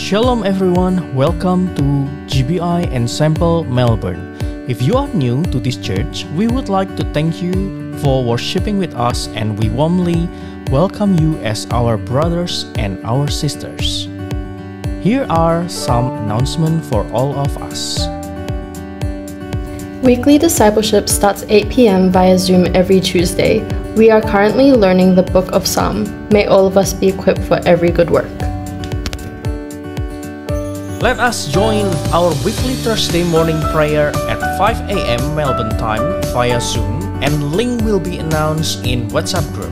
Shalom everyone, welcome to GBI Ensemble Melbourne. If you are new to this church, we would like to thank you for worshiping with us and we warmly welcome you as our brothers and our sisters. Here are some announcements for all of us. Weekly discipleship starts 8 p.m. via Zoom every Tuesday. We are currently learning the book of Psalm. May all of us be equipped for every good work. Let us join our weekly Thursday morning prayer at 5 a.m. Melbourne time via Zoom, and link will be announced in WhatsApp group.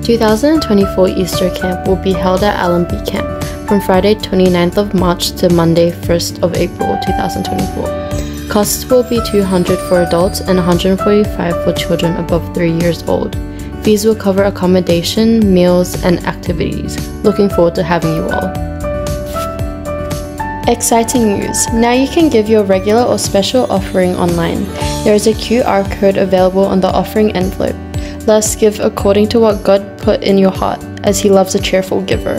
2024 Easter Camp will be held at Allenby Camp from Friday 29th of March to Monday 1st of April 2024. Costs will be $200 for adults and $145 for children above 3 years old. Fees will cover accommodation, meals, and activities. Looking forward to having you all. Exciting news! Now you can give your regular or special offering online. There is a QR code available on the offering envelope. Let us give according to what God put in your heart, as He loves a cheerful giver.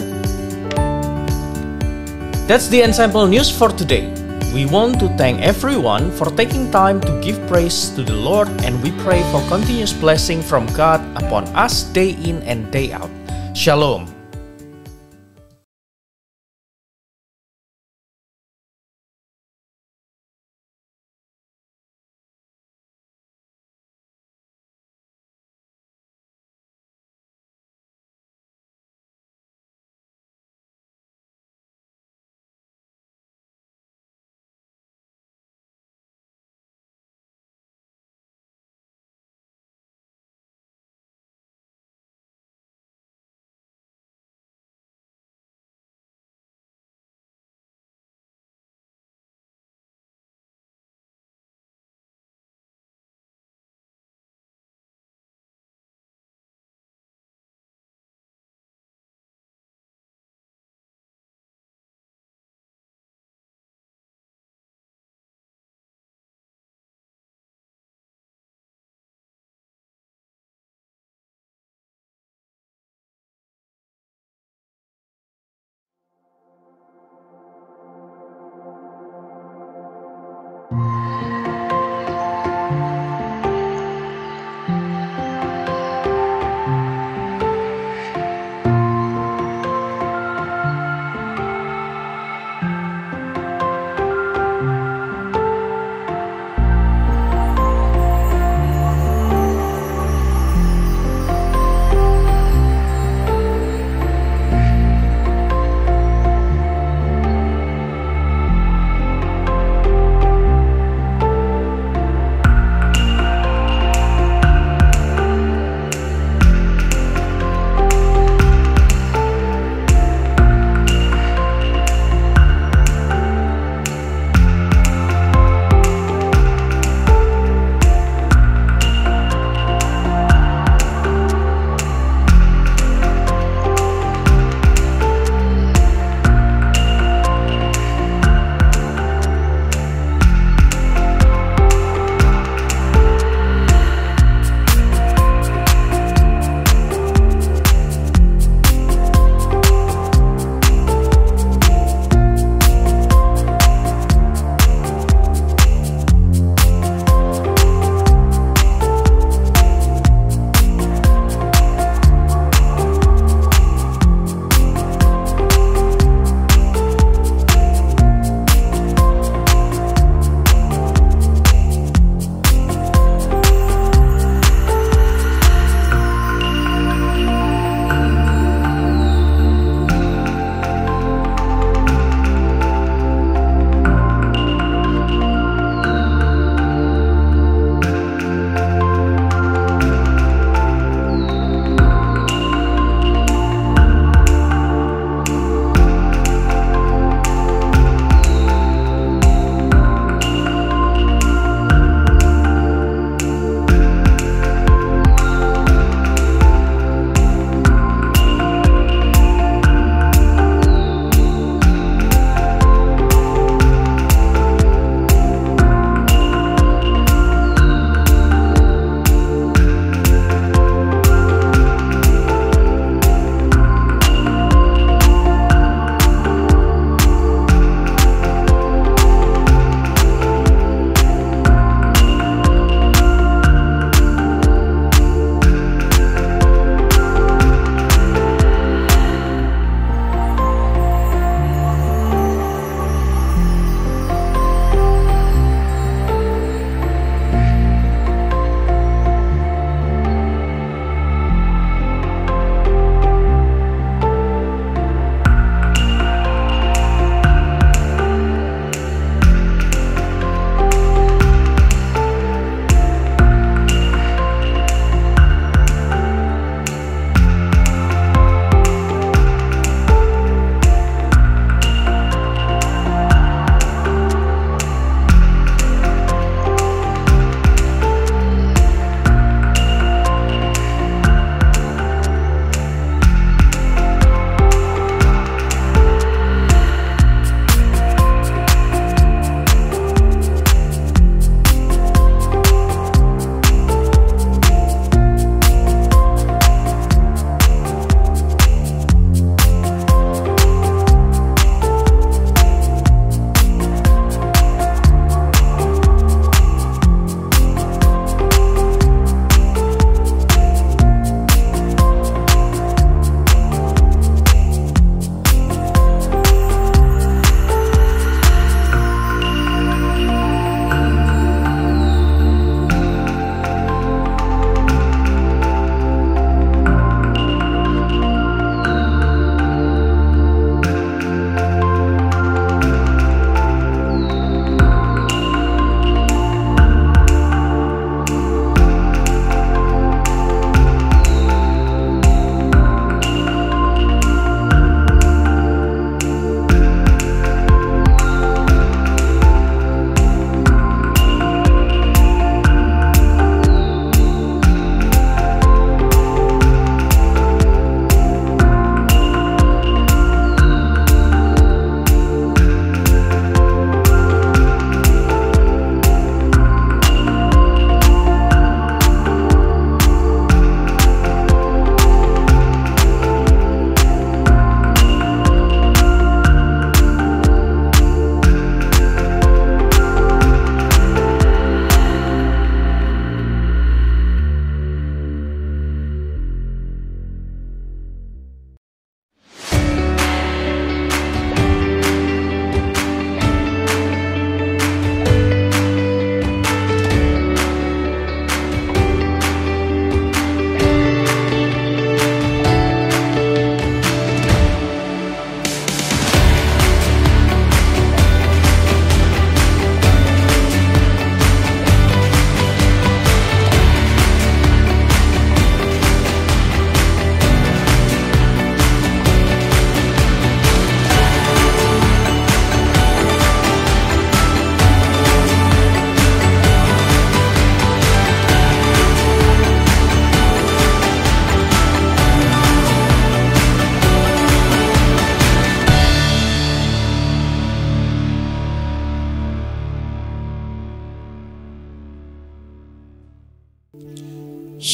That's the Ensemble news for today. We want to thank everyone for taking time to give praise to the Lord, and we pray for continuous blessing from God upon us day in and day out. Shalom.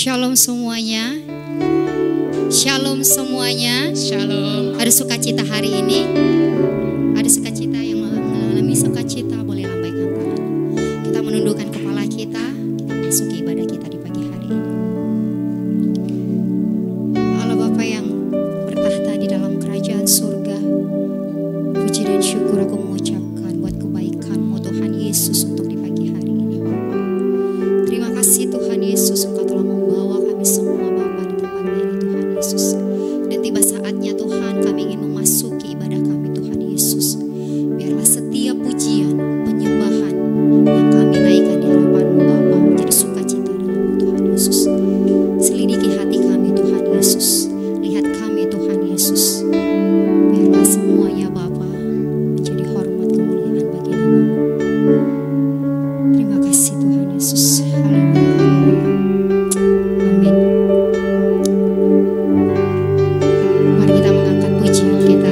Shalom semuanya. Shalom semuanya. Shalom. Ada sukacita hari ini. Ada sukacita yang mengalami sukacita, boleh lambaikan tangan. Kita menundukkan kepala kita. Kita masuk ibadah kita di pagi hari ini. Allah Bapa yang bertahta di dalam kerajaan surga, puji dan syukur aku mengucapkan buat kebaikan-Mu Tuhan Yesus untuk di pagi hari ini Bapa. Terima kasih Tuhan Yesus, Engkau telah membawa kami semua Bapa di tempat ini Tuhan Yesus. Dan tiba saatnya Tuhan kami ingin memasuki ibadah kami Tuhan Yesus. Biarlah setiap pujian, penyembahan yang kami naikkan di hadapan-Mu Bapa menjadi sukacita dalam Tuhan Yesus. Selidiki hati kami Tuhan Yesus. Lihat kami Tuhan Yesus. Biarlah semuanya Bapa menjadi hormat kemuliaan bagi nama-Mu. Terima kasih Tuhan Yesus. Haleluya. Amin. Mari kita mengangkat pujian kita.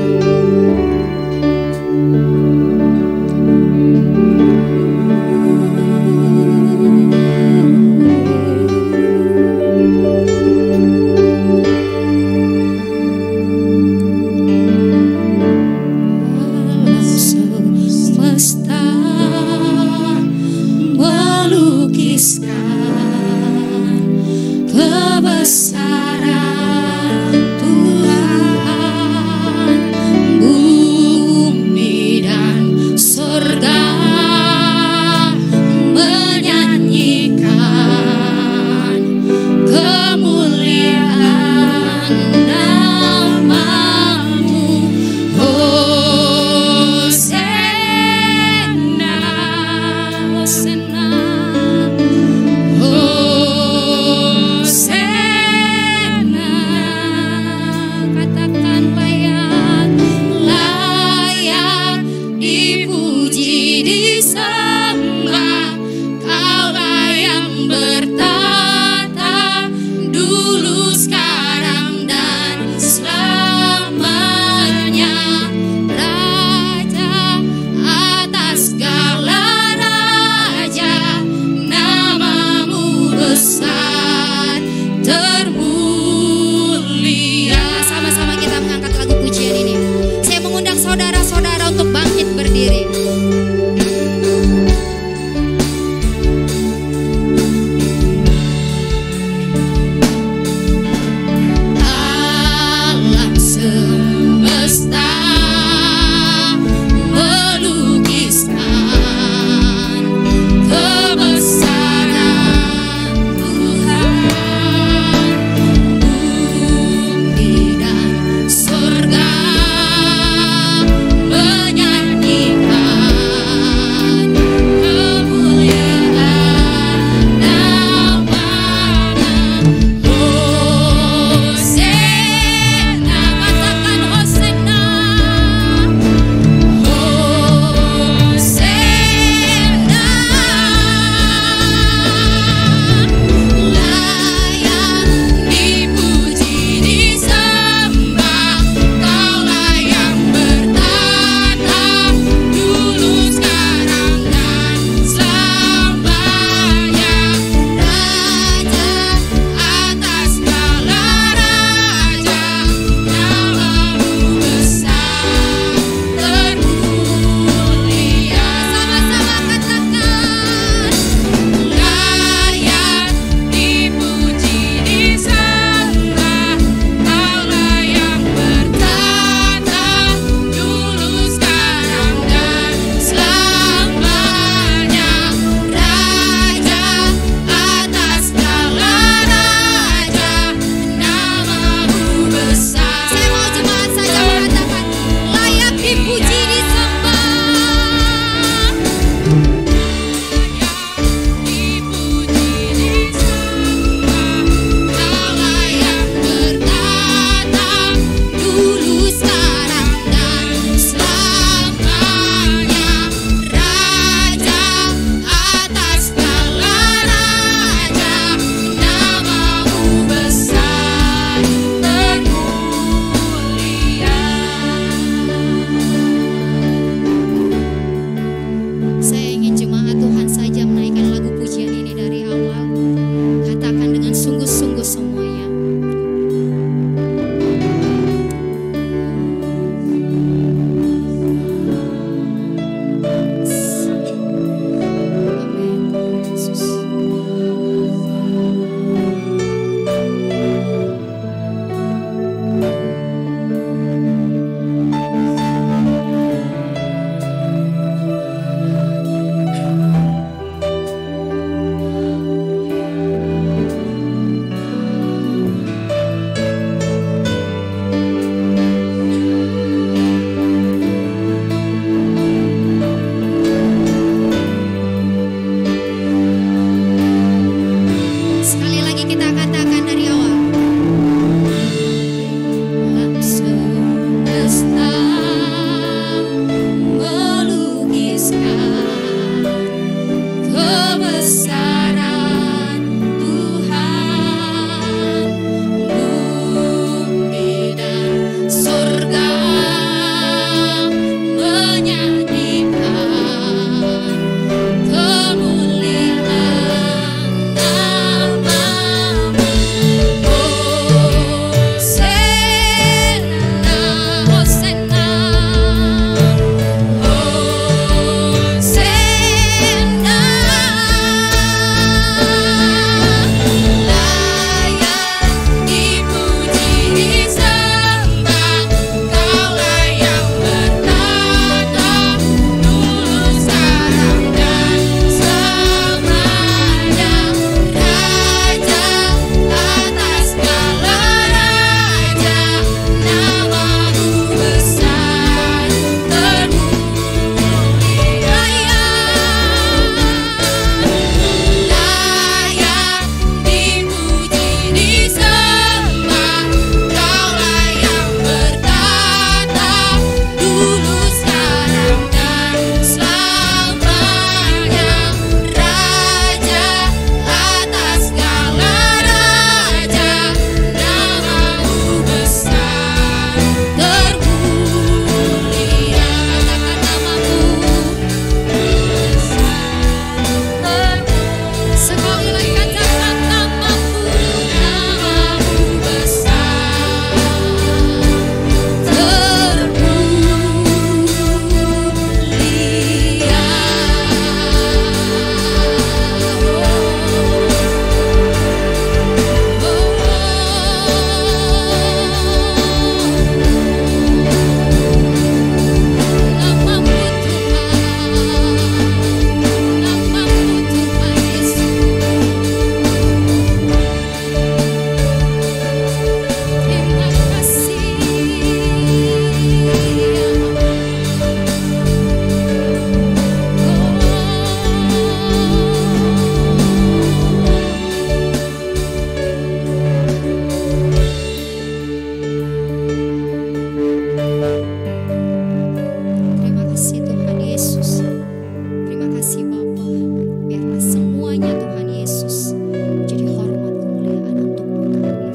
Alam semesta melukiskan kebesaran Tuhan. Bumi dan surga menyanyikan kemuliaan nama-Mu. Hosana, Hosana, Hosana.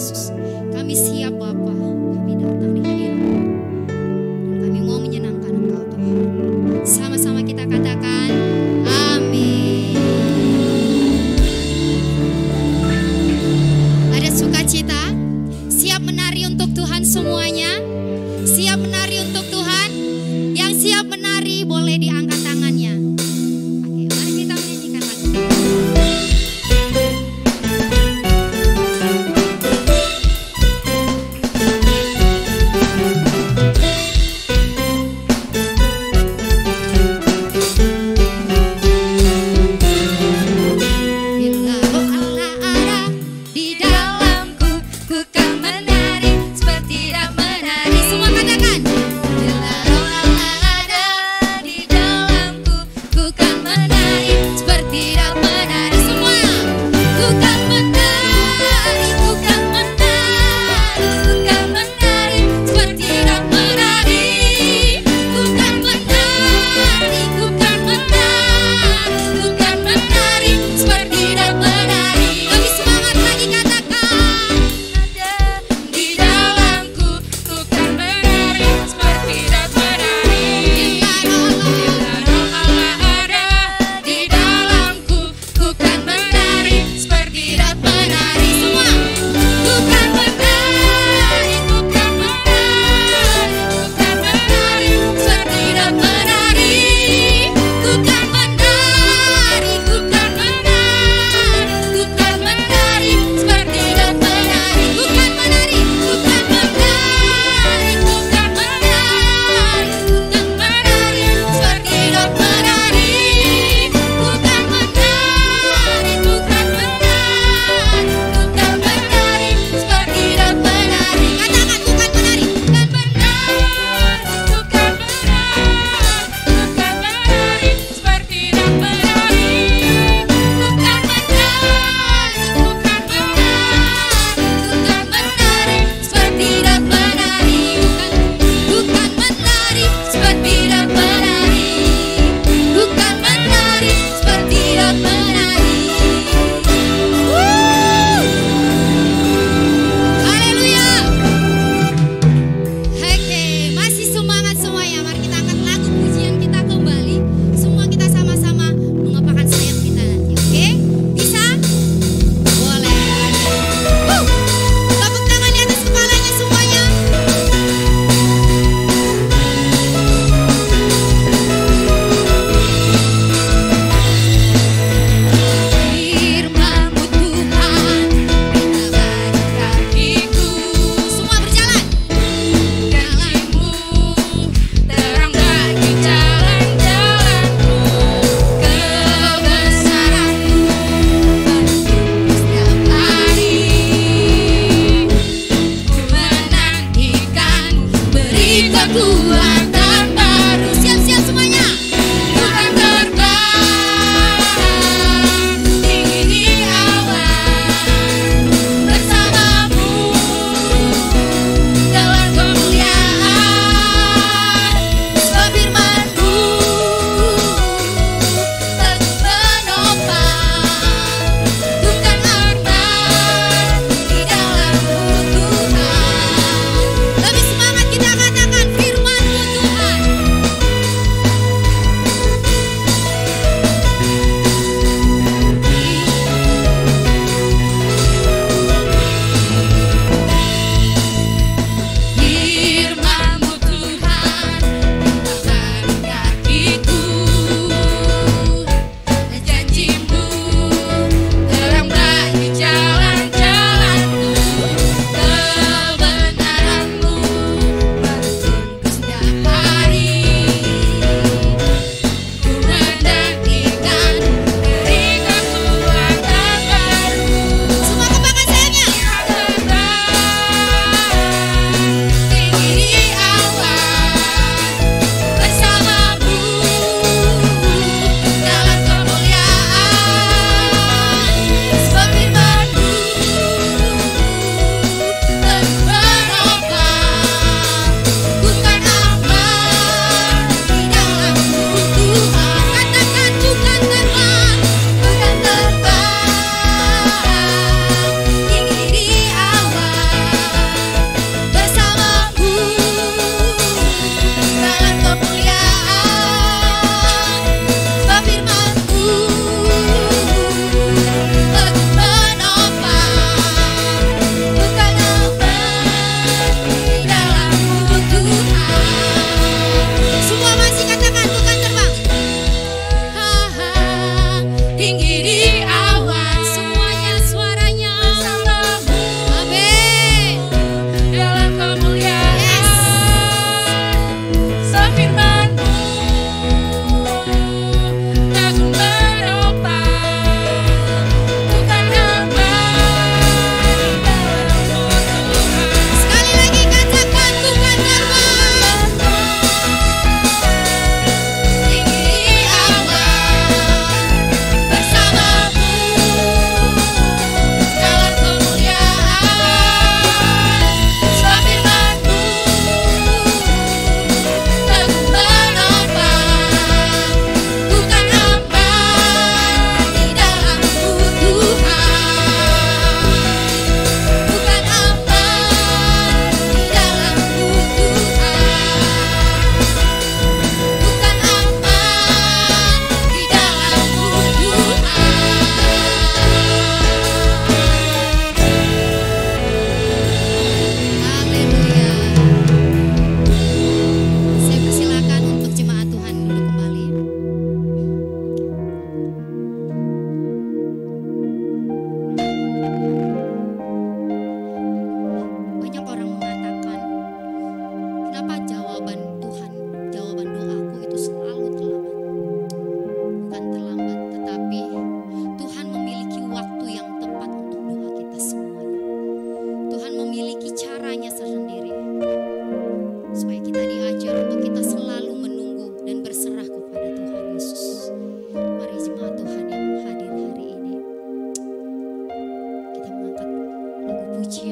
Yesus. Kami siap Bapa, kami datang di hadirat-Mu. Kami mau menyenangkan Engkau Tuhan. Sama-sama kita katakan, amin. Ada sukacita? Siap menari untuk Tuhan semuanya? Siap menari untuk Tuhan? Yang siap menari boleh diangkat tangannya. Oke, mari kita menyanyikan lagu. Bila Roh Allah ada di dalamku, ku kan menari seperti tidak menari.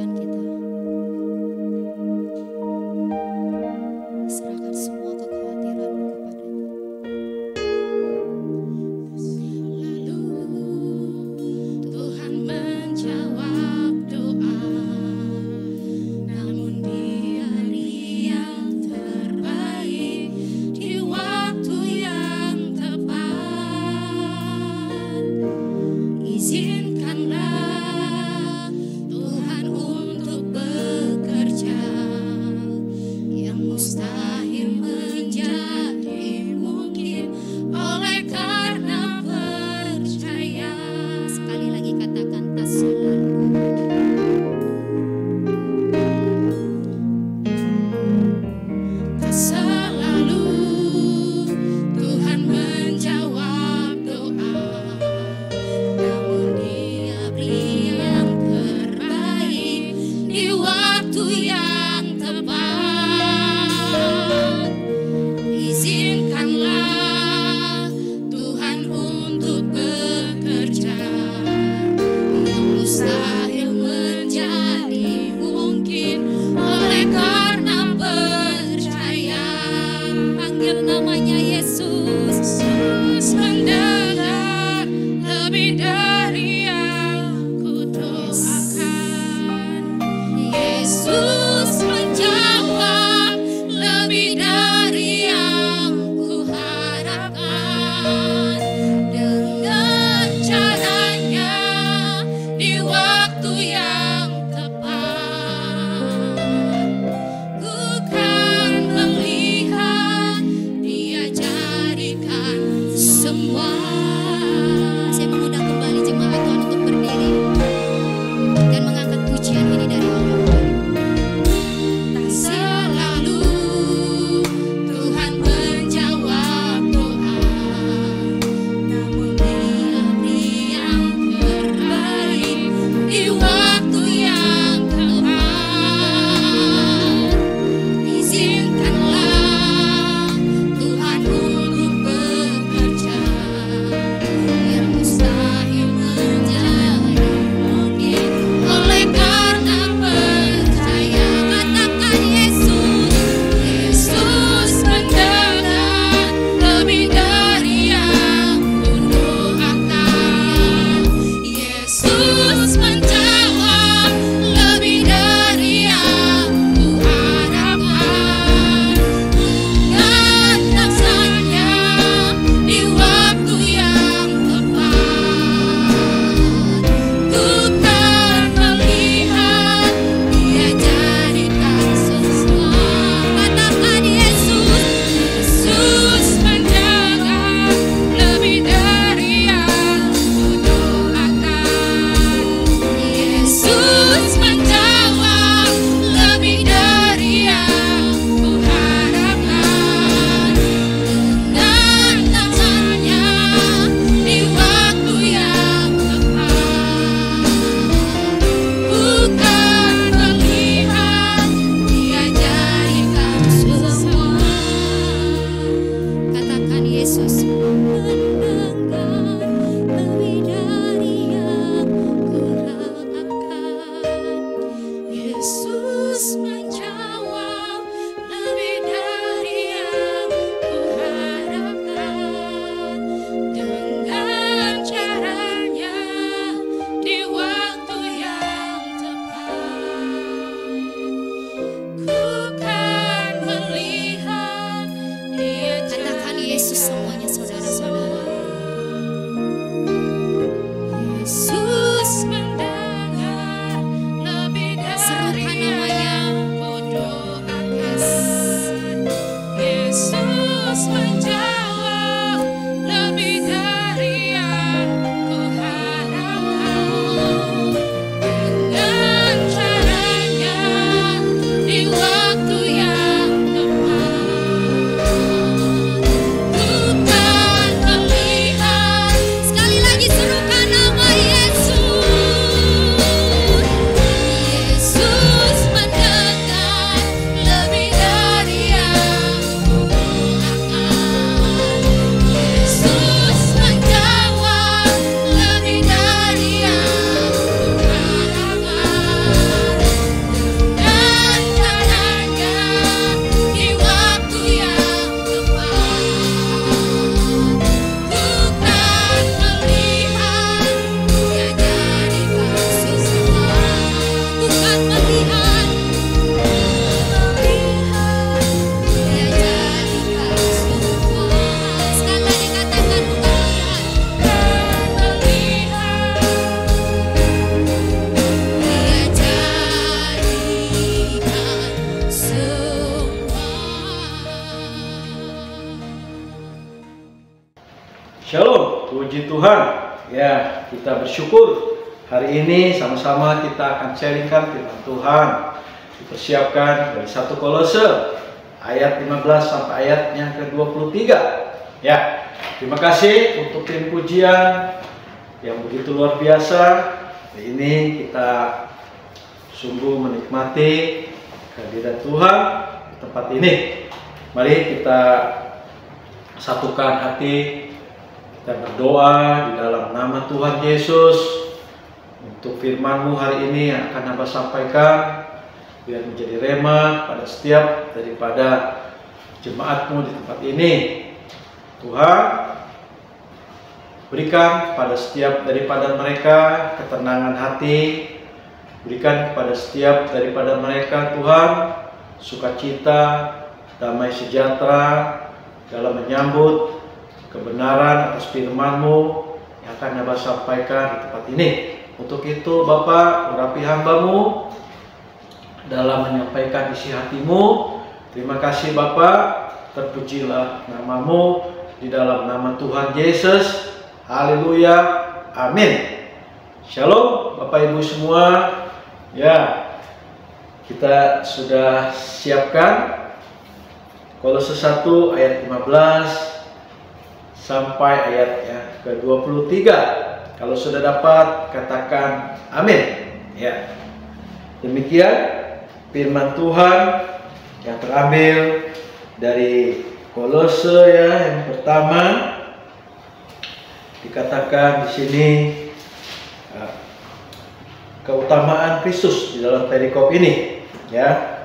pujian kita. Serahkan semua kekhawatiranmu kepada Lalu Tuhan menjawab doa, namun di hari yang terbaik, di waktu yang tepat. Izinkanlah Tuhan untuk bekerja, yang mustahil menjadi mungkin oleh karena percaya. Sekali lagi katakan tak selalu. Tak selalu Tuhan menjawab doa, namun Dia beri yang terbaik di waktu yang tepat. Izinkanlah Tuhan untuk bekerja, yang mustahil menjadi mungkin oleh karena percaya. Panggil namanya Yesus. Yesus mendengar lebih dari yang kudoakan. Yesus menjawab lebih dari yang kuharapkan. Dengan caranya di waktu yang tepat, ku kan melihat Dia jadikan semua. Saya mengundang kembali jemaat Tuhan untuk berdiri dan mengangkat pujian ini dari Allah. Puji Tuhan. Ya, kita bersyukur hari ini sama-sama kita akan sharingkan firman Tuhan. Dipersiapkan dari 1 Kolose ayat 15 sampai ayat yang ke-23. Ya, terima kasih untuk tim pujian yang begitu luar biasa. Hari ini kita sungguh menikmati kehadiran Tuhan di tempat ini. Mari kita satukan hati, kita berdoa di dalam nama Tuhan Yesus untuk firman-Mu hari ini yang akan Hamba sampaikan, biar menjadi rema pada setiap daripada jemaat-Mu di tempat ini. Tuhan, berikan pada setiap daripada mereka ketenangan hati, berikan kepada setiap daripada mereka Tuhan sukacita, damai sejahtera dalam menyambut kebenaran atas firman-Mu yang akan Hamba sampaikan di tempat ini. Untuk itu Bapa, urapi hamba-Mu dalam menyampaikan isi hati-Mu. Terima kasih Bapa, terpujilah nama-Mu di dalam nama Tuhan Yesus. Haleluya, amin. Shalom Bapak Ibu semua. Ya, kita sudah siapkan Kolose 1 ayat 15 sampai ayat yang ke-23. Kalau sudah dapat, katakan amin. Ya. Demikian firman Tuhan yang terambil dari Kolose ya, yang pertama dikatakan di sini keutamaan Kristus di dalam perikop ini ya.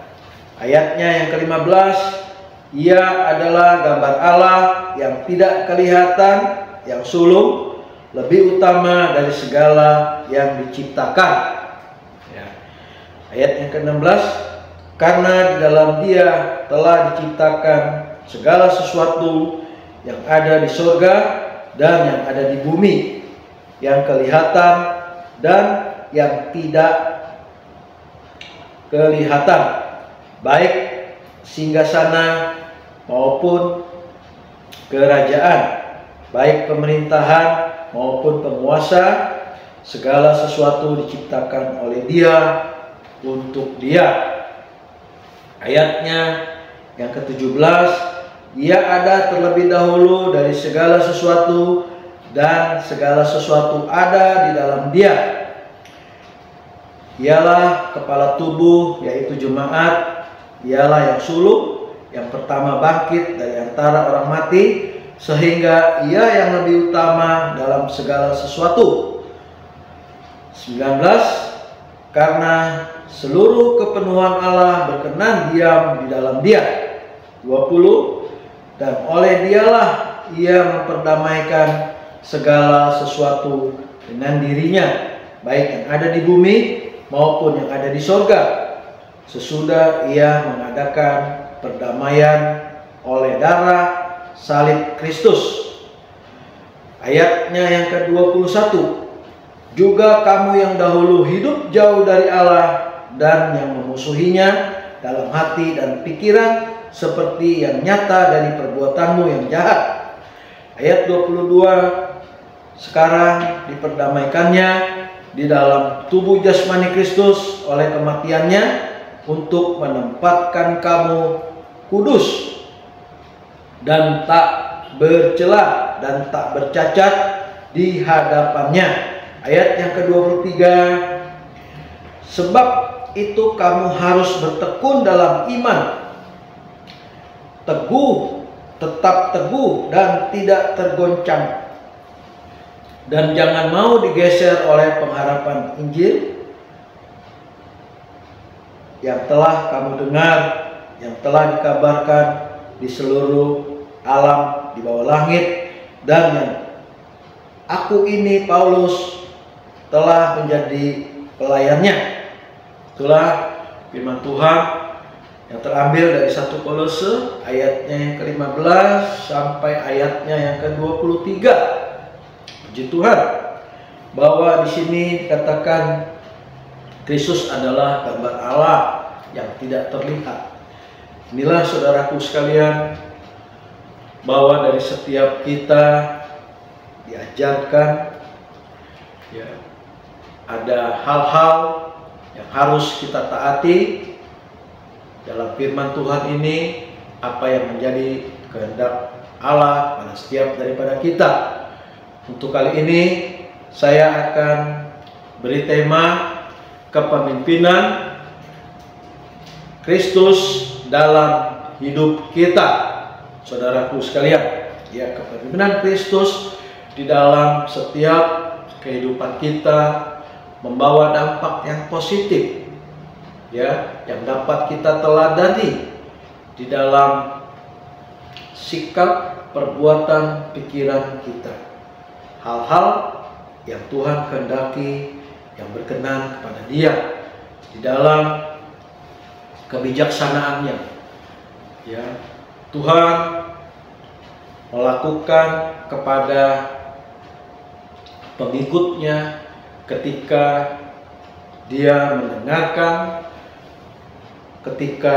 Ayatnya yang ke-15, Ia adalah gambar Allah yang tidak kelihatan, yang sulung, lebih utama dari segala yang diciptakan. Ya. Ayat yang ke-16, karena di dalam Dia telah diciptakan segala sesuatu yang ada di surga dan yang ada di bumi, yang kelihatan dan yang tidak kelihatan, baik singgasana maupun kerajaan, baik pemerintahan maupun penguasa, segala sesuatu diciptakan oleh Dia untuk Dia. Ayatnya yang ke-17, Ia ada terlebih dahulu dari segala sesuatu dan segala sesuatu ada di dalam Dia. Ialah kepala tubuh, yaitu jemaat. Ialah yang sulung, yang pertama bangkit dari antara orang mati, sehingga Ia yang lebih utama dalam segala sesuatu. 19, karena seluruh kepenuhan Allah berkenan diam di dalam Dia. 20, dan oleh Dialah Ia memperdamaikan segala sesuatu dengan dirinya, baik yang ada di bumi maupun yang ada di sorga, sesudah Ia mengadakan perdamaian oleh darah salib Kristus. Ayatnya yang ke-21, juga kamu yang dahulu hidup jauh dari Allah dan yang memusuhinya dalam hati dan pikiran, seperti yang nyata dari perbuatanmu yang jahat. Ayat 22, sekarang diperdamaikannya di dalam tubuh jasmani Kristus oleh kematiannya, untuk menempatkan kamu kudus dan tak bercela dan tak bercacat di hadapannya. Ayat yang ke-23, sebab itu kamu harus bertekun dalam iman, teguh, tetap teguh dan tidak tergoncang, dan jangan mau digeser oleh pengharapan Injil yang telah kamu dengar, yang telah dikabarkan di seluruh alam di bawah langit, dan yang aku ini Paulus telah menjadi pelayannya. Itulah firman Tuhan yang terambil dari 1 Kolose ayatnya yang ke-15 sampai ayatnya yang ke-23. Puji Tuhan, bahwa di sini dikatakan Kristus adalah gambar Allah yang tidak terlihat. Inilah saudaraku sekalian, bahwa dari setiap kita diajarkan, ya, ada hal-hal yang harus kita taati dalam firman Tuhan ini, apa yang menjadi kehendak Allah pada setiap daripada kita. Untuk kali ini saya akan beri tema kepemimpinan Kristus dalam hidup kita, saudaraku sekalian. Ya, kepemimpinan Kristus di dalam setiap kehidupan kita membawa dampak yang positif, ya, yang dapat kita teladani di dalam sikap, perbuatan, pikiran kita. Hal-hal yang Tuhan kehendaki, yang berkenan kepada Dia di dalam kebijaksanaannya. Ya, Tuhan melakukan kepada pengikutnya ketika Dia mendengarkan, ketika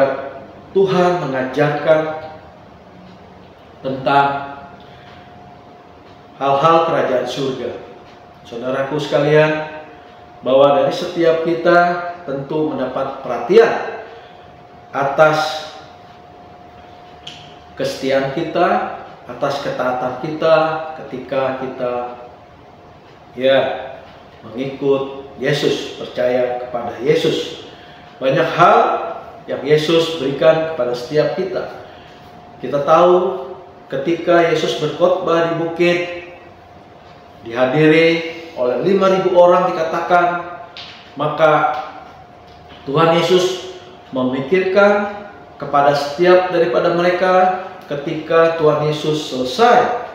Tuhan mengajarkan tentang hal-hal kerajaan surga. Saudaraku sekalian, bahwa dari setiap kita tentu mendapat perhatian atas kesetiaan kita, atas ketaatan kita ketika kita, ya, mengikut Yesus, percaya kepada Yesus. Banyak hal yang Yesus berikan kepada setiap kita. Kita tahu ketika Yesus berkhotbah di bukit, dihadiri oleh 5.000 orang dikatakan, maka Tuhan Yesus memikirkan kepada setiap daripada mereka ketika Tuhan Yesus selesai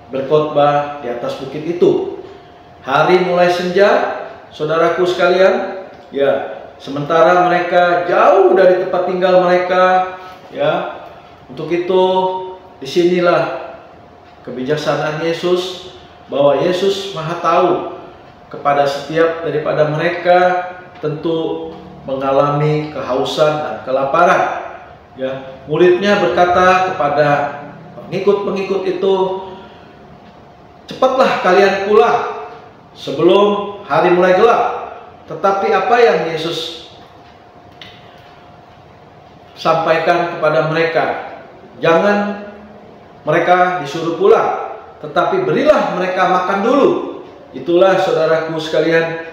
berkhotbah di atas bukit itu. Hari mulai senja, saudaraku sekalian, ya, sementara mereka jauh dari tempat tinggal mereka, ya, untuk itu disinilah kebijaksanaan Yesus, bahwa Yesus Maha tahu kepada setiap daripada mereka tentu mengalami kehausan dan kelaparan. Ya, muridnya berkata kepada pengikut-pengikut itu, cepatlah kalian pulang sebelum hari mulai gelap. Tetapi apa yang Yesus sampaikan kepada mereka? Jangan mereka disuruh pulang, tetapi berilah mereka makan dulu. Itulah, saudaraku sekalian,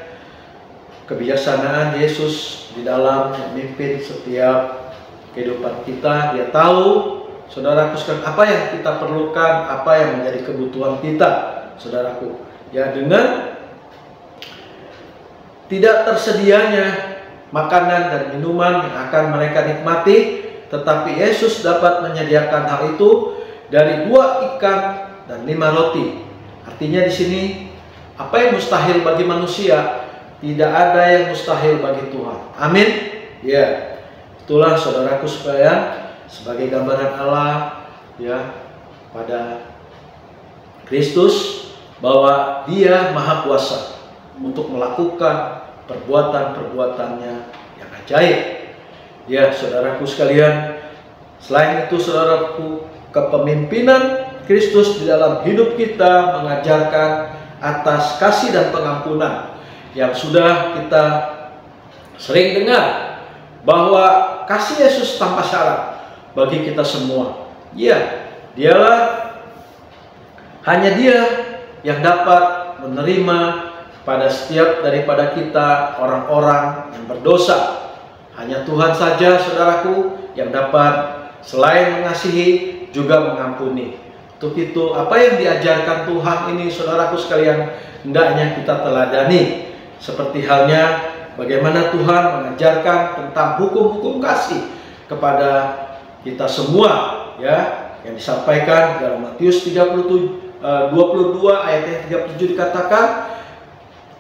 kebijaksanaan Yesus di dalam memimpin setiap kehidupan kita. Dia tahu, saudaraku sekalian, apa yang kita perlukan, apa yang menjadi kebutuhan kita, saudaraku. Ya, dengan tidak tersedianya makanan dan minuman yang akan mereka nikmati, tetapi Yesus dapat menyediakan hal itu dari 2 ikan dan 5 roti. Artinya di sini, apa yang mustahil bagi manusia, tidak ada yang mustahil bagi Tuhan. Amin. Ya, itulah saudaraku sekalian, sebagai gambaran Allah, ya, pada Kristus, bahwa Dia Maha Kuasa untuk melakukan perbuatan-perbuatannya yang ajaib. Ya, saudaraku sekalian, selain itu, saudaraku, kepemimpinan Kristus di dalam hidup kita mengajarkan atas kasih dan pengampunan yang sudah kita sering dengar, bahwa kasih Yesus tanpa syarat bagi kita semua. Ya, Dialah, hanya Dia yang dapat menerima pada setiap daripada kita orang-orang yang berdosa. Hanya Tuhan saja, saudaraku, yang dapat selain mengasihi juga mengampuni. Untuk itu, apa yang diajarkan Tuhan ini, saudaraku sekalian, hendaknya kita teladani. Seperti halnya bagaimana Tuhan mengajarkan tentang hukum-hukum kasih kepada kita semua, ya, yang disampaikan dalam Matius 22 ayat yang 37 dikatakan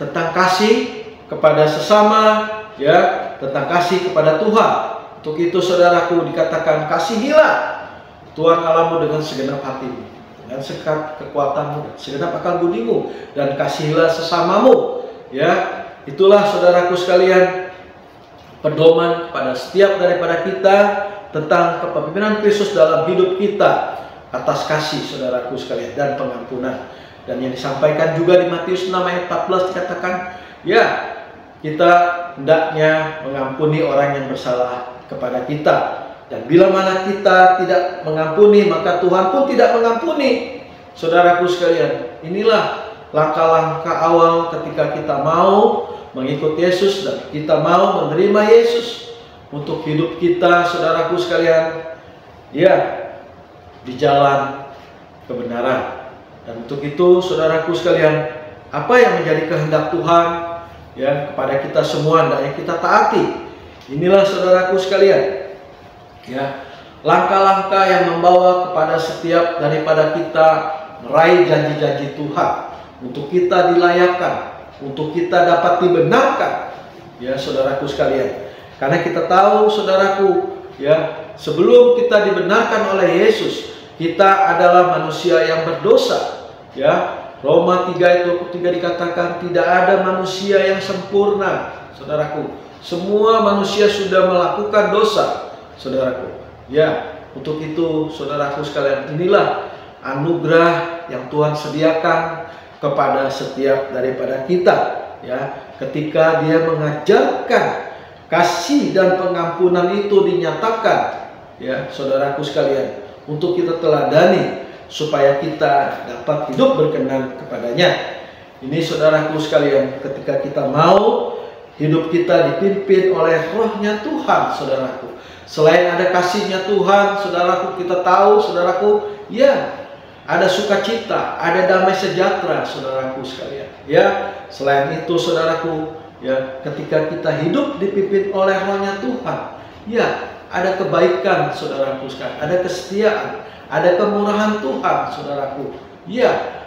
tentang kasih kepada sesama, ya, tentang kasih kepada Tuhan. Untuk itu, saudaraku, dikatakan kasihilah Tuhan Allahmu dengan segenap hatimu, dengan segenap kekuatanmu, segenap akal budimu, dan kasihilah sesamamu. Ya, itulah, saudaraku sekalian, pedoman pada setiap daripada kita tentang kepemimpinan Kristus dalam hidup kita atas kasih, saudaraku sekalian, dan pengampunan. Dan yang disampaikan juga di Matius 6 ayat 14 dikatakan, ya, kita hendaknya mengampuni orang yang bersalah kepada kita. Dan bila mana kita tidak mengampuni, maka Tuhan pun tidak mengampuni. Saudaraku sekalian, inilah langkah-langkah awal ketika kita mau mengikut Yesus dan kita mau menerima Yesus untuk hidup kita, saudaraku sekalian, ya, di jalan kebenaran. Dan untuk itu, saudaraku sekalian, apa yang menjadi kehendak Tuhan, ya, kepada kita semua hendaknya kita taati. Inilah saudaraku sekalian, ya, langkah-langkah yang membawa kepada setiap daripada kita meraih janji-janji Tuhan, untuk kita dilayakkan, untuk kita dapat dibenarkan, ya, saudaraku sekalian. Karena kita tahu, saudaraku, ya, sebelum kita dibenarkan oleh Yesus, kita adalah manusia yang berdosa, ya. Roma 3 ayat 23 dikatakan tidak ada manusia yang sempurna, saudaraku. Semua manusia sudah melakukan dosa, saudaraku. Ya, untuk itu, saudaraku sekalian, inilah anugerah yang Tuhan sediakan kepada setiap daripada kita, ya. Ketika Dia mengajarkan kasih dan pengampunan itu dinyatakan, ya, saudaraku sekalian, untuk kita teladani supaya kita dapat hidup berkenan kepadanya. Ini saudaraku sekalian, ketika kita mau hidup kita dipimpin oleh rohnya Tuhan, saudaraku. Selain ada kasihnya Tuhan, saudaraku, kita tahu, saudaraku, ya, ada sukacita, ada damai sejahtera, saudaraku sekalian. Ya, selain itu, saudaraku, ya, ketika kita hidup dipimpin oleh rohnya Tuhan, ya, ada kebaikan, saudaraku sekalian, ada kesetiaan, ada kemurahan Tuhan, saudaraku. Ya,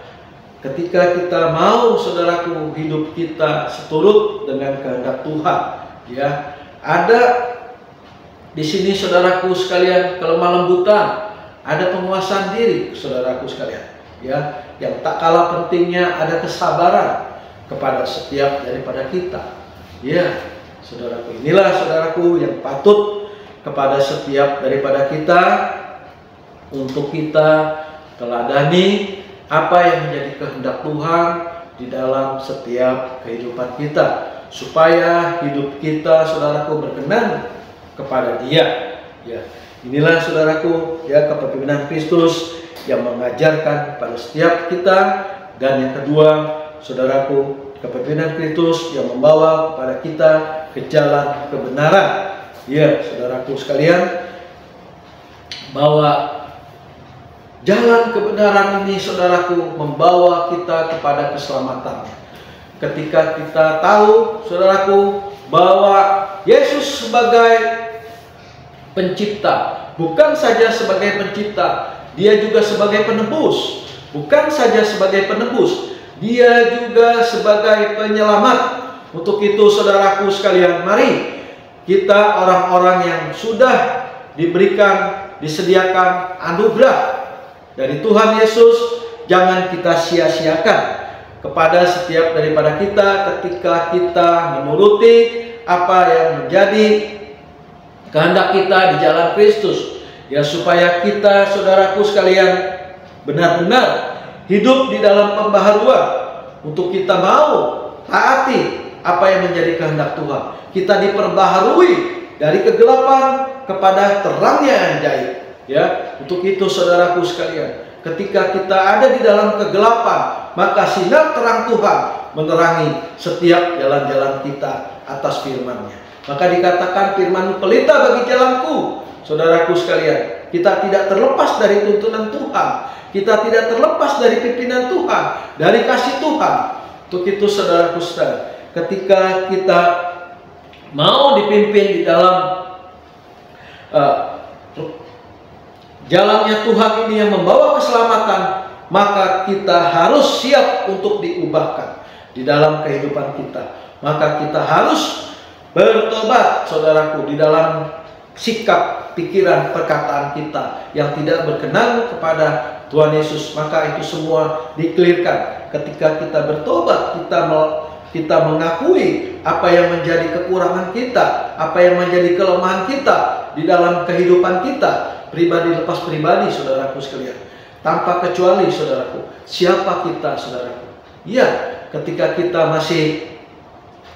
ketika kita mau, saudaraku, hidup kita seturut dengan kehendak Tuhan, ya, ada di sini, saudaraku sekalian, kelemah lembutan, ada penguasaan diri, saudaraku sekalian, ya, yang tak kalah pentingnya ada kesabaran kepada setiap daripada kita. Ya, saudaraku, inilah saudaraku yang patut kepada setiap daripada kita untuk kita teladani apa yang menjadi kehendak Tuhan di dalam setiap kehidupan kita, supaya hidup kita, saudaraku, berkenan kepada Dia. Ya, inilah saudaraku, ya, kepemimpinan Kristus yang mengajarkan pada setiap kita. Dan yang kedua, saudaraku, kepemimpinan Kristus yang membawa kepada kita ke jalan kebenaran. Ya, saudaraku sekalian, bahwa jalan kebenaran ini, saudaraku, membawa kita kepada keselamatan. Ketika kita tahu, saudaraku, bahwa Yesus sebagai pencipta, bukan saja sebagai pencipta, Dia juga sebagai penebus. Bukan saja sebagai penebus, Dia juga sebagai penyelamat. Untuk itu, saudaraku sekalian, mari kita, orang-orang yang sudah diberikan, disediakan anugerah dari Tuhan Yesus, jangan kita sia-siakan kepada setiap daripada kita ketika kita menuruti apa yang menjadi kehendak kita di jalan Kristus, ya, supaya kita, saudaraku sekalian, benar-benar hidup di dalam pembaharuan, untuk kita mau taati apa yang menjadi kehendak Tuhan. Kita diperbaharui dari kegelapan kepada terangnya yang ajaib, ya. Untuk itu, saudaraku sekalian, ketika kita ada di dalam kegelapan, maka sinar terang Tuhan menerangi setiap jalan-jalan kita atas firman-Nya. Maka dikatakan, firman-Mu pelita bagi jalanku. Saudaraku sekalian, kita tidak terlepas dari tuntunan Tuhan, kita tidak terlepas dari pimpinan Tuhan, dari kasih Tuhan. Untuk itu, saudaraku sekalian, ketika kita mau dipimpin di dalam jalannya Tuhan ini yang membawa keselamatan, maka kita harus siap untuk diubahkan di dalam kehidupan kita. Maka kita harus bertobat, saudaraku, di dalam sikap, pikiran, perkataan kita yang tidak berkenan kepada Tuhan Yesus. Maka itu semua dikelirkan ketika kita bertobat, kita mengakui apa yang menjadi kekurangan kita, apa yang menjadi kelemahan kita di dalam kehidupan kita, pribadi lepas pribadi, saudaraku sekalian. tanpa kecuali, saudaraku. Siapa kita, saudaraku? Ya, ketika kita masih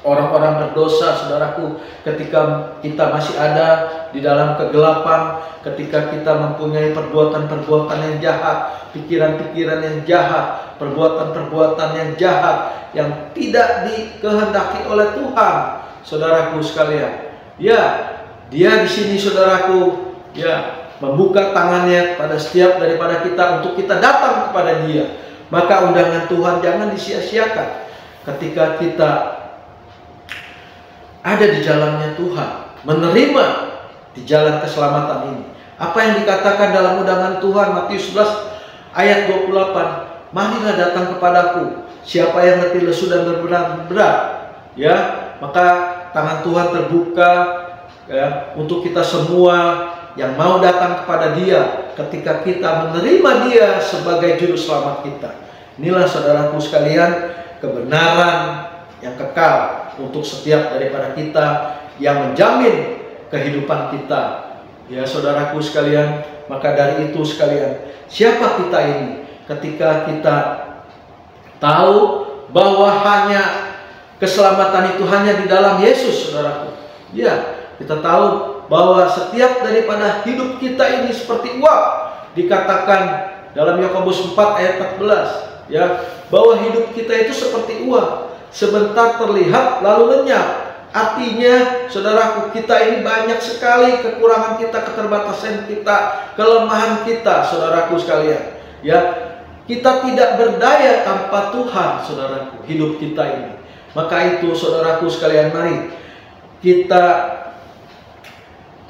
orang-orang berdosa, saudaraku, ketika kita masih ada di dalam kegelapan, ketika kita mempunyai perbuatan-perbuatan yang jahat, pikiran-pikiran yang jahat, perbuatan-perbuatan yang jahat yang tidak dikehendaki oleh Tuhan, saudaraku sekalian. Ya, Dia di sini, saudaraku, ya, membuka tangannya pada setiap daripada kita untuk kita datang kepada Dia. Maka undangan Tuhan jangan disia-siakan. Ketika kita ada di jalannya Tuhan, menerima di jalan keselamatan ini. Apa yang dikatakan dalam undangan Tuhan, Matius 11 ayat 28, marilah datang kepadaku, siapa yang letih lesu dan berat, ya, maka tangan Tuhan terbuka, ya, untuk kita semua yang mau datang kepada Dia ketika kita menerima Dia sebagai juru selamat kita. Inilah, saudaraku sekalian, kebenaran yang kekal untuk setiap daripada kita, yang menjamin kehidupan kita. Ya, saudaraku sekalian, maka dari itu sekalian, siapa kita ini? Ketika kita tahu bahwa hanya keselamatan itu hanya di dalam Yesus, saudaraku. Ya, kita tahu bahwa setiap daripada hidup kita ini seperti uap. Dikatakan dalam Yakobus 4 ayat 14, ya, bahwa hidup kita itu seperti uap, sebentar terlihat lalu lenyap. Artinya, saudaraku, kita ini banyak sekali kekurangan kita, keterbatasan kita, kelemahan kita, saudaraku sekalian. Ya, kita tidak berdaya tanpa Tuhan, saudaraku, hidup kita ini. Maka itu, saudaraku sekalian, mari kita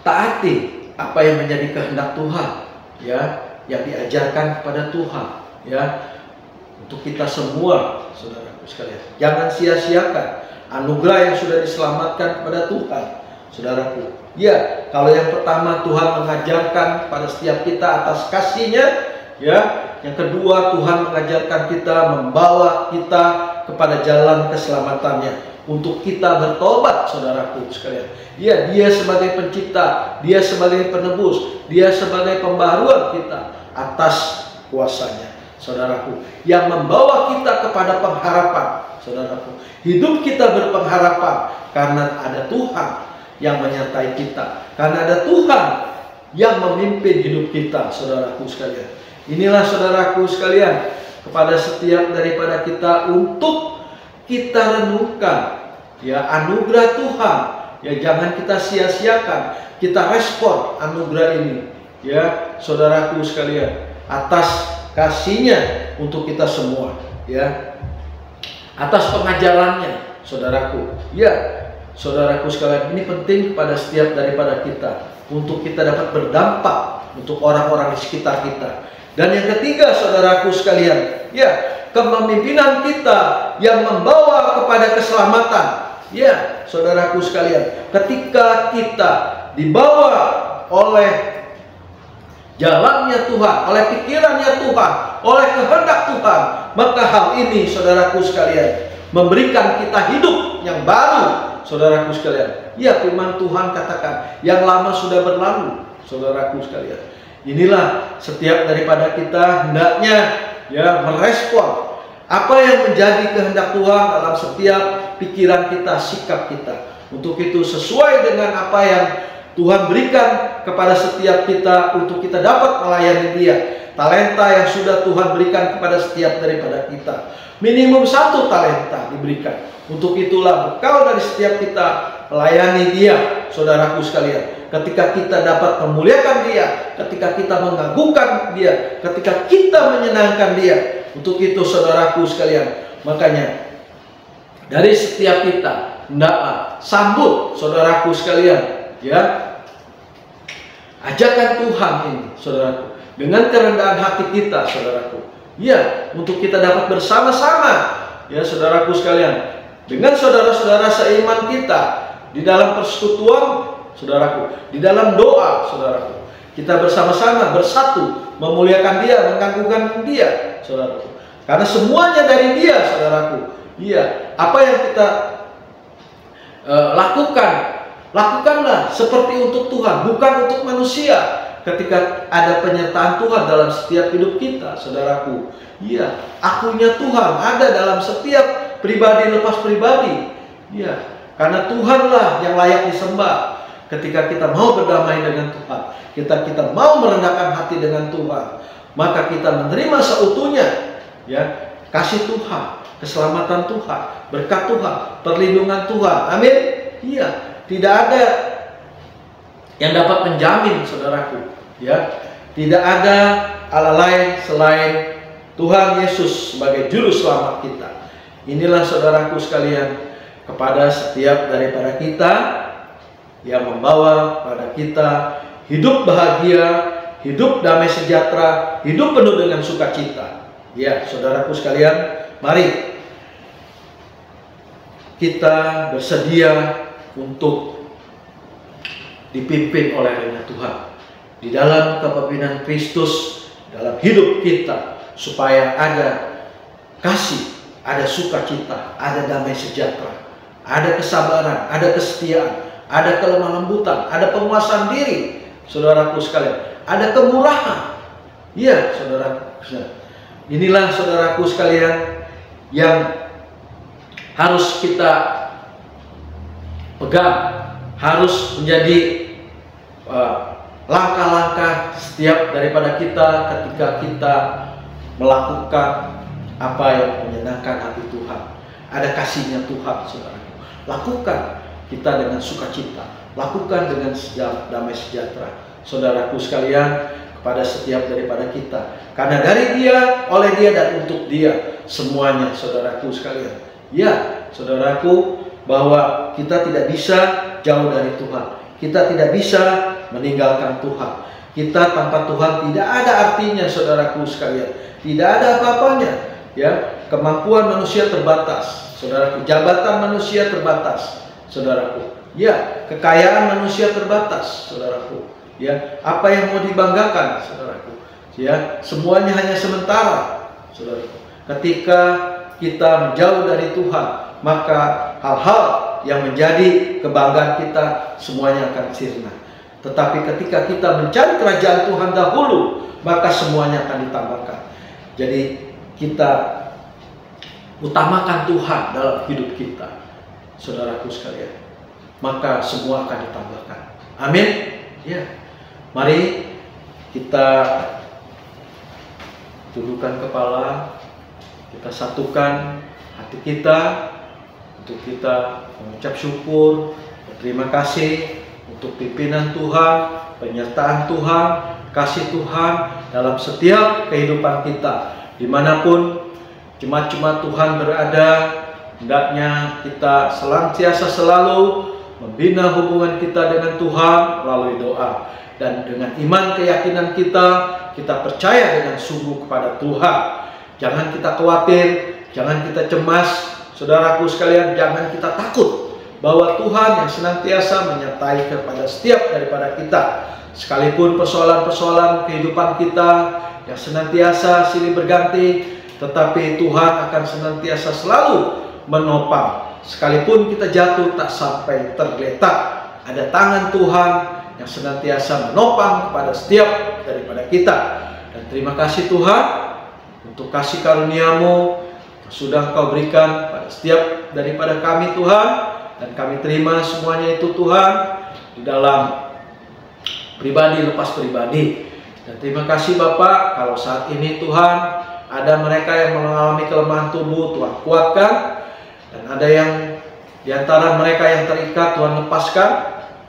taati apa yang menjadi kehendak Tuhan, ya, yang diajarkan kepada Tuhan, ya, untuk kita semua, saudaraku sekalian. Jangan sia-siakan anugerah yang sudah diselamatkan kepada Tuhan, saudaraku. Ya, kalau yang pertama Tuhan mengajarkan pada setiap kita atas kasih-Nya, ya. Yang kedua, Tuhan mengajarkan kita, membawa kita kepada jalan keselamatannya untuk kita bertobat, saudaraku sekalian. Ya, Dia sebagai pencipta, Dia sebagai penebus, Dia sebagai pembaharuan kita atas kuasa-Nya, saudaraku, yang membawa kita kepada pengharapan, saudaraku. Hidup kita berpengharapan karena ada Tuhan yang menyertai kita, karena ada Tuhan yang memimpin hidup kita, saudaraku sekalian. Inilah, saudaraku sekalian, kepada setiap daripada kita untuk kita renungkan, ya, anugerah Tuhan. Ya, jangan kita sia-siakan, kita respon anugerah ini, ya, saudaraku sekalian, atas kasih-Nya untuk kita semua, ya, atas pengajarannya, saudaraku. Ya, saudaraku sekalian, ini penting pada setiap daripada kita untuk kita dapat berdampak untuk orang-orang di sekitar kita. Dan yang ketiga, saudaraku sekalian, ya, kepemimpinan kita yang membawa kepada keselamatan. Ya, saudaraku sekalian, ketika kita dibawa oleh jalannya Tuhan, oleh pikirannya Tuhan, oleh kehendak Tuhan, maka hal ini, saudaraku sekalian, memberikan kita hidup yang baru, saudaraku sekalian. Ya, firman Tuhan katakan, yang lama sudah berlalu, saudaraku sekalian. Inilah setiap daripada kita hendaknya, ya, merespon apa yang menjadi kehendak Tuhan dalam setiap pikiran kita, sikap kita. Untuk itu, sesuai dengan apa yang Tuhan berikan kepada setiap kita untuk kita dapat melayani Dia. Talenta yang sudah Tuhan berikan kepada setiap daripada kita, minimum 1 talenta diberikan. Untuk itulah bekal dari setiap kita melayani Dia, saudaraku sekalian. Ketika kita dapat memuliakan Dia, ketika kita mengagungkan Dia, ketika kita menyenangkan Dia. Untuk itu, saudaraku sekalian, makanya dari setiap kita hendaklah sambut, saudaraku sekalian, ya, ajakan Tuhan ini, saudaraku, dengan kerendahan hati kita, saudaraku. Ya, untuk kita dapat bersama-sama, ya, saudaraku sekalian, dengan saudara-saudara seiman kita di dalam persekutuan, saudaraku, di dalam doa, saudaraku, kita bersama-sama bersatu memuliakan Dia, mengagungkan Dia, saudaraku. Karena semuanya dari Dia, saudaraku. Iya, apa yang kita lakukanlah seperti untuk Tuhan, bukan untuk manusia. ketika ada penyertaan Tuhan dalam setiap hidup kita, saudaraku. Iya, akunya Tuhan ada dalam setiap pribadi lepas pribadi. Iya, karena Tuhanlah yang layak disembah. Ketika kita mau berdamai dengan Tuhan, kita mau merendahkan hati dengan Tuhan, maka kita menerima seutuhnya, ya, kasih Tuhan, keselamatan Tuhan, berkat Tuhan, perlindungan Tuhan. Amin. Iya, tidak ada yang dapat menjamin, saudaraku, ya, tidak ada Allah lain selain Tuhan Yesus sebagai juru selamat kita. Inilah saudaraku sekalian, kepada setiap daripada kita yang membawa pada kita hidup bahagia, hidup damai sejahtera, hidup penuh dengan sukacita. Ya, saudaraku sekalian, mari kita bersedia untuk dipimpin oleh Roh Tuhan di dalam kepemimpinan Kristus dalam hidup kita, supaya ada kasih, ada sukacita, ada damai sejahtera, ada kesabaran, ada kesetiaan, ada kelemah lembutan, ada penguasaan diri, saudaraku sekalian, ada kemurahan. Iya, saudaraku. Inilah saudaraku sekalian yang harus kita pegang, harus menjadi langkah-langkah setiap daripada kita ketika kita melakukan apa yang menyenangkan hati Tuhan. Ada kasihnya Tuhan, saudaraku. Lakukan kita dengan sukacita, lakukan dengan damai sejahtera, saudaraku sekalian, kepada setiap daripada kita. Karena dari Dia, oleh Dia, dan untuk Dia semuanya, saudaraku sekalian. Ya, saudaraku, bahwa kita tidak bisa jauh dari Tuhan. Kita tidak bisa meninggalkan Tuhan. Kita tanpa Tuhan tidak ada artinya, saudaraku sekalian. Tidak ada apa-apanya. Ya, kemampuan manusia terbatas, saudaraku. Jabatan manusia terbatas, saudaraku. Ya, kekayaan manusia terbatas, saudaraku. Ya, apa yang mau dibanggakan, saudaraku? Ya, semuanya hanya sementara, saudaraku. Ketika kita menjauh dari Tuhan, maka hal-hal yang menjadi kebanggaan kita semuanya akan sirna. Tetapi ketika kita mencari kerajaan Tuhan dahulu, maka semuanya akan ditambahkan. Jadi kita utamakan Tuhan dalam hidup kita, saudaraku sekalian, maka semua akan ditambahkan. Amin. Ya, mari kita tundukkan kepala, kita satukan hati kita untuk kita mengucap syukur, berterima kasih untuk pimpinan Tuhan, penyertaan Tuhan, kasih Tuhan dalam setiap kehidupan kita. Dimanapun jemaat-jemaat Tuhan berada, hendaknya kita senantiasa selalu membina hubungan kita dengan Tuhan melalui doa. Dan dengan iman keyakinan kita percaya dengan sungguh kepada Tuhan. Jangan kita khawatir, jangan kita cemas, saudaraku sekalian, jangan kita takut, bahwa Tuhan yang senantiasa menyertai kepada setiap daripada kita. Sekalipun persoalan-persoalan kehidupan kita yang senantiasa silih berganti, tetapi Tuhan akan senantiasa selalu menopang. Sekalipun kita jatuh tak sampai tergeletak, ada tangan Tuhan yang senantiasa menopang kepada setiap daripada kita. Dan terima kasih Tuhan untuk kasih karunia-Mu yang sudah Engkau berikan pada setiap daripada kami, Tuhan. Dan kami terima semuanya itu, Tuhan, di dalam pribadi lepas pribadi. Dan terima kasih Bapak, kalau saat ini Tuhan ada mereka yang mengalami kelemahan tubuh, Tuhan kuatkan. Dan ada yang di antara mereka yang terikat, Tuhan lepaskan.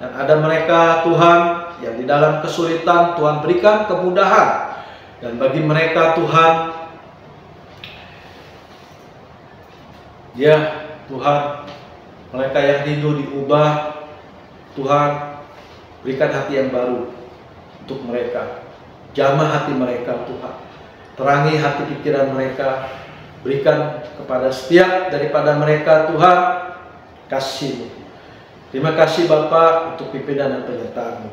Dan ada mereka Tuhan yang di dalam kesulitan, Tuhan berikan kemudahan. Dan bagi mereka Tuhan, ya Tuhan, mereka yang rindu diubah, Tuhan berikan hati yang baru untuk mereka. Jamah hati mereka Tuhan, terangi hati pikiran mereka, berikan kepada setiap daripada mereka Tuhan kasih-Mu. Terima kasih Bapa untuk pimpinan dan penyertaan-Mu.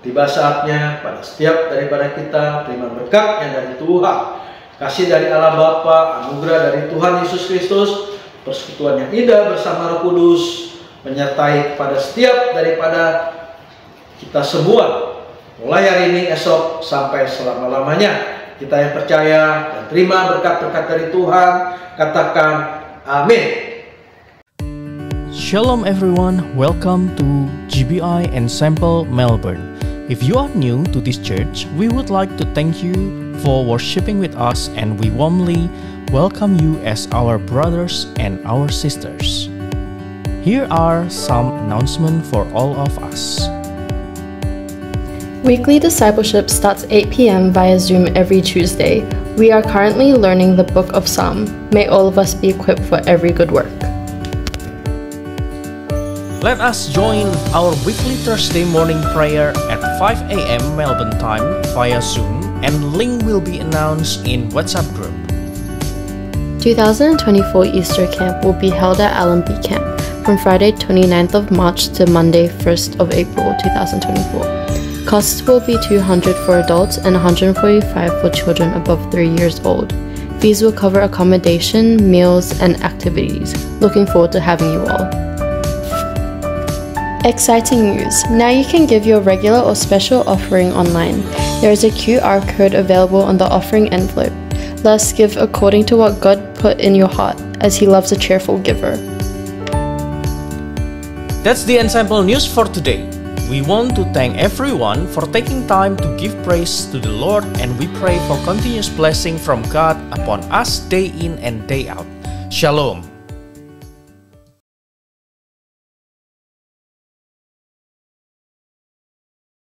Tiba saatnya pada setiap daripada kita terima berkat yang dari Tuhan, kasih dari Allah Bapa, anugerah dari Tuhan Yesus Kristus, persekutuan yang indah bersama Roh Kudus menyertai kepada setiap daripada kita semua mulai hari ini, esok, sampai selama-lamanya. Kita yang percaya dan terima berkat-berkat dari Tuhan, katakan amin. Shalom everyone, welcome to GBI Ensemble Melbourne. If you are new to this church, we would like to thank you for worshiping with us, and we warmly welcome you as our brothers and our sisters. Here are some announcements for all of us. Weekly discipleship starts 8 p.m. via Zoom every Tuesday. We are currently learning the book of Psalm. May all of us be equipped for every good work. Let us join our weekly Thursday morning prayer at 5 a.m. Melbourne time via Zoom, and link will be announced in WhatsApp group. 2024 Easter Camp will be held at Allenby Camp from Friday 29th of March to Monday 1st of April 2024. Costs will be $200 for adults and $145 for children above 3 years old. Fees will cover accommodation, meals, and activities. Looking forward to having you all. Exciting news! Now you can give your regular or special offering online. There is a QR code available on the offering envelope. Let us give according to what God put in your heart, as He loves a cheerful giver. That's the Ensemble news for today. We want to thank everyone for taking time to give praise to the Lord, and we pray for continuous blessing from God upon us day in and day out. Shalom.